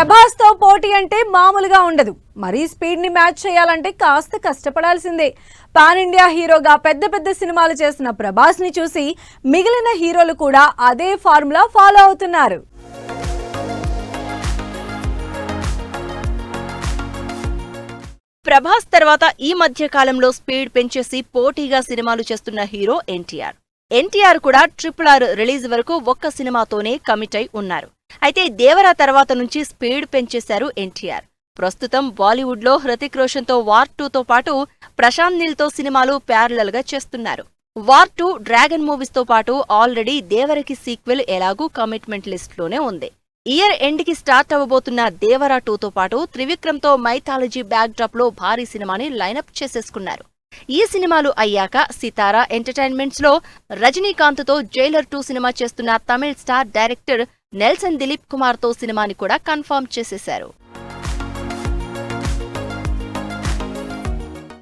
ప్రభాస్ తో పోటీ అంటే మామూలుగా ఉండదు. మరీ స్పీడ్ ని మ్యాచ్ చేయాలంటే కాస్త కష్టపడాల్సిందే. పాన్ ఇండియా హీరోగా పెద్ద పెద్ద సినిమాలు చేసిన ప్రభాస్ ని చూసి మిగిలిన హీరోలు కూడా అదే ఫార్ములా ఫాలో అవుతున్నారు. ప్రభాస్ తర్వాత ఈ మధ్య కాలంలో స్పీడ్ పెంచేసి పోటీగా సినిమాలు చేస్తున్న హీరో ఎన్టీఆర్. ఎన్టీఆర్ కూడా RRR రిలీజ్ వరకు ఒక్క సినిమాతోనే కమిట్ అయి ఉన్నారు. అయితే దేవరా తర్వాత నుంచి స్పీడ్ పెంచేశారు ఎన్టీఆర్. ప్రస్తుతం బాలీవుడ్ లో హృతిక్ రోషన్ తో వార్ 2తో పాటు ప్రశాంత్ నీల్ తో సినిమాలు ప్యారలల్ గా చేస్తున్నారు. వార్ 2, డ్రాగన్ మూవీస్ తో పాటు ఆల్రెడీ దేవరకి సీక్వెల్ ఎలాగూ కమిట్మెంట్ లిస్ట్ లోనే ఉంది. ఇయర్ ఎండ్ కి స్టార్ట్ అవ్వబోతున్న దేవరా 2తో పాటు త్రివిక్రమ్ తో మైథాలజీ బ్యాక్ డ్రాప్ లో భారీ సినిమాని లైనప్ చేసేసుకున్నారు. ఈ సినిమాలు అయ్యాక సితారా ఎంటర్టైన్మెంట్స్ లో రజనీకాంత్ తో జైలర్ 2 సినిమా చేస్తున్న Tamil star director Nelson Dilip Kumar తో సినిమాని కూడా కన్ఫర్మ్ చేసేశారు.